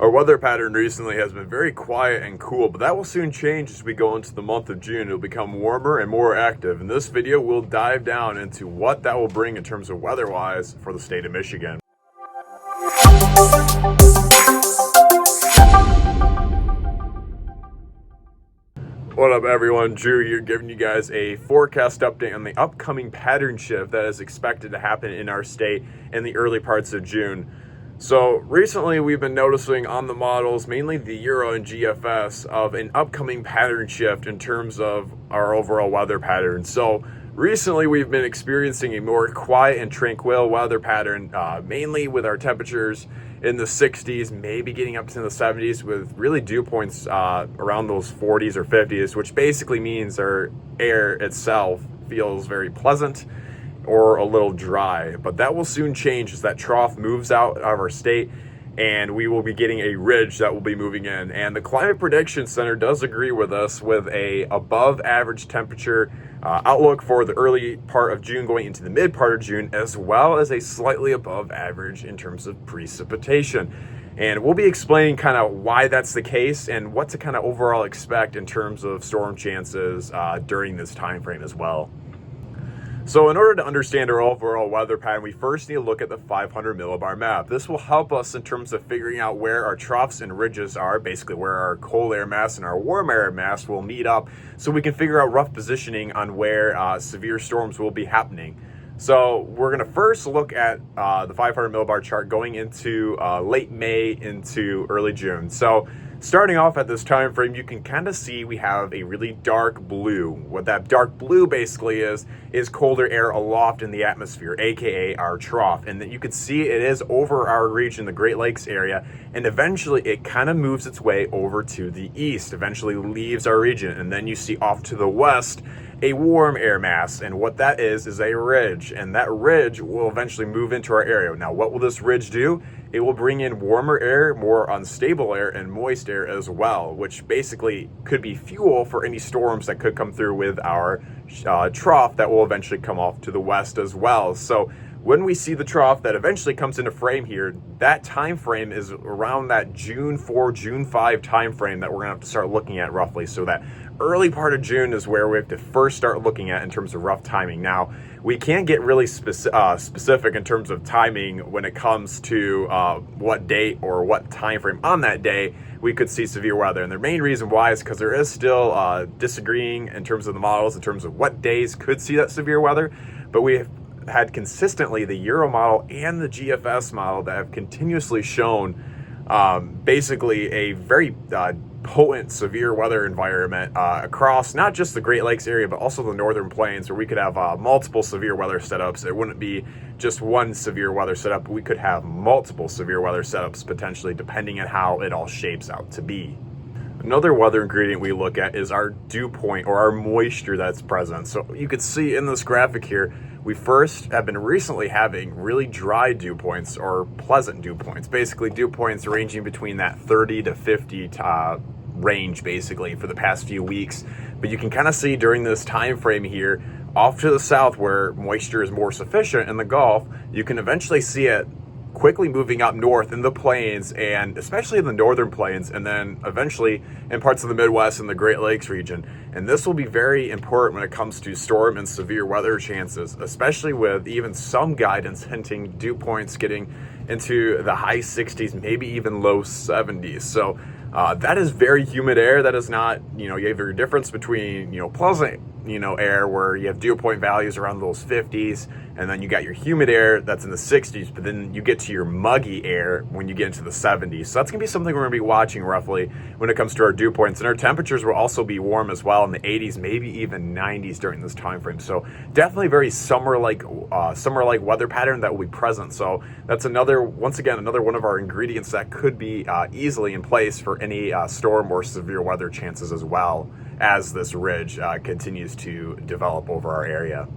Our weather pattern recently has been very quiet and cool, but that will soon change as we go into the month of June. It'll become warmer and more active. In this video, we'll dive down into what that will bring in terms of weather-wise for the state of Michigan. What up everyone, Drew here giving you guys a forecast update on the upcoming pattern shift that is expected to happen in our state in the early parts of June. So recently we've been noticing on the models, mainly the Euro and GFS, of an upcoming pattern shift in terms of our overall weather pattern. So recently we've been experiencing a more quiet and tranquil weather pattern, mainly with our temperatures in the 60s, maybe getting up to the 70s, with really dew points around those 40s or 50s, which basically means our air itself feels very pleasant or a little dry. But that will soon change as that trough moves out of our state, and we will be getting a ridge that will be moving in. And the Climate Prediction Center does agree with us with a above average temperature outlook for the early part of June going into the mid part of June, as well as a slightly above average in terms of precipitation. And we'll be explaining kind of why that's the case and what to kind of overall expect in terms of storm chances during this time frame as well. So in order to understand our overall weather pattern, we first need to look at the 500 millibar map. This will help us in terms of figuring out where our troughs and ridges are, basically where our cold air mass and our warm air mass will meet up, so we can figure out rough positioning on where severe storms will be happening. So we're going to first look at the 500 millibar chart going into late May into early June. So starting off at this time frame, you can kind of see we have a really dark blue. What that dark blue basically is colder air aloft in the atmosphere, aka our trough. And then you can see it is over our region, the Great Lakes area, and eventually it kind of moves its way over to the east, eventually leaves our region, and then you see off to the west a warm air mass, and what that is a ridge, and that ridge will eventually move into our area. Now, what will this ridge do? It will bring in warmer air, more unstable air, and moist air as well, which basically could be fuel for any storms that could come through with our trough that will eventually come off to the west as well. So when we see the trough that eventually comes into frame here, that time frame is around that June 4, June 5 time frame that we're gonna have to start looking at roughly. So that early part of June is where we have to first start looking at in terms of rough timing. Now, we can't get really specific in terms of timing when it comes to what date or what time frame on that day we could see severe weather. And the main reason why is because there is still disagreeing in terms of the models, in terms of what days could see that severe weather. But we have had consistently the Euro model and the GFS model that have continuously shown basically a very potent severe weather environment across not just the Great Lakes area, but also the northern plains, where we could have multiple severe weather setups. It wouldn't be just one severe weather setup. We could have multiple severe weather setups potentially, depending on how it all shapes out to be. Another weather ingredient we look at is our dew point, or our moisture that's present. So you can see in this graphic here, we first have been recently having really dry dew points, or pleasant dew points. Basically dew points ranging between that 30 to 50 range basically for the past few weeks. But you can kind of see during this time frame here, off to the south where moisture is more sufficient in the Gulf, you can eventually see it quickly moving up north in the plains, and especially in the northern plains, and then eventually in parts of the Midwest and the Great Lakes region. And this will be very important when it comes to storm and severe weather chances, especially with even some guidance hinting dew points getting into the high 60s, maybe even low 70s. So that is very humid air. That is not, you have your difference between, pleasant, air where you have dew point values around those 50s, and then you got your humid air that's in the 60s, but then you get to your muggy air when you get into the 70s. So that's gonna be something we're gonna be watching roughly when it comes to our dew points. And our temperatures will also be warm as well, in the 80s, maybe even 90s during this time frame. So definitely very summer-like weather pattern that will be present. So that's once again, another one of our ingredients that could be easily in place for any storm or severe weather chances, as well as this ridge continues to develop over our area.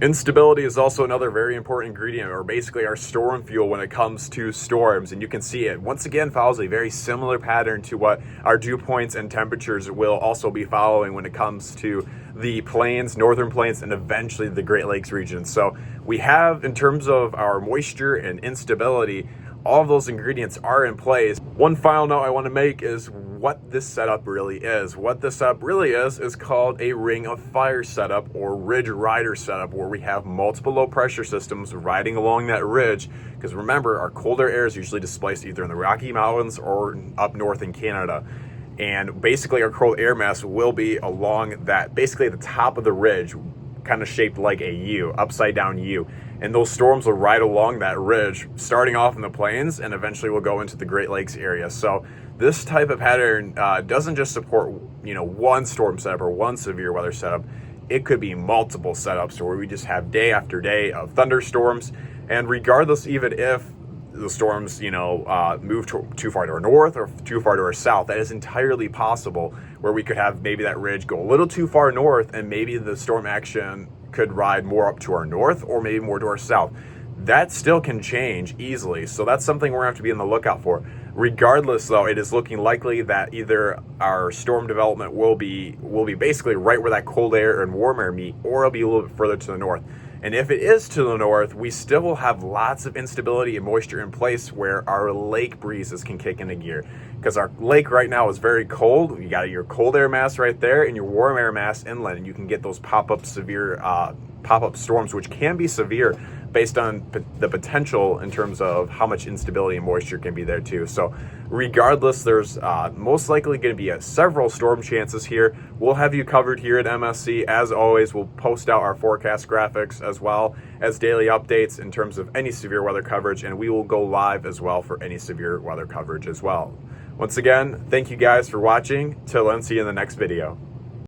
Instability is also another very important ingredient, or basically our storm fuel when it comes to storms. And you can see it once again follows a very similar pattern to what our dew points and temperatures will also be following when it comes to the plains, northern plains, and eventually the Great Lakes region. So we have, in terms of our moisture and instability, all of those ingredients are in place. One final note I want to make is what this setup really is. What this setup really is called a ring of fire setup or ridge rider setup, where we have multiple low pressure systems riding along that ridge. Because remember, our colder air is usually displaced either in the Rocky Mountains or up north in Canada. And basically our cold air mass will be along that, basically the top of the ridge, kind of shaped like a U, upside down U. And those storms will ride along that ridge, starting off in the plains and eventually will go into the Great Lakes area. So this type of pattern doesn't just support, one storm setup or one severe weather setup. It could be multiple setups where we just have day after day of thunderstorms. And regardless, even if the storms, move too far to our north or too far to our south, that is entirely possible, where we could have maybe that ridge go a little too far north and maybe the storm action could ride more up to our north or maybe more to our south. That still can change easily. So that's something we're gonna have to be on the lookout for. Regardless though, it is looking likely that either our storm development will be basically right where that cold air and warm air meet, or it'll be a little bit further to the north. And if it is to the north, we still will have lots of instability and moisture in place where our lake breezes can kick into gear. Because our lake right now is very cold. You got your cold air mass right there and your warm air mass inland, and you can get those pop-up storms, which can be severe based on the potential in terms of how much instability and moisture can be there too. So regardless, there's most likely going to be several storm chances here. We'll have you covered here at MSC. As always, we'll post out our forecast graphics as well as daily updates in terms of any severe weather coverage, and we will go live as well for any severe weather coverage as well. Once again, thank you guys for watching. Till then, see you in the next video.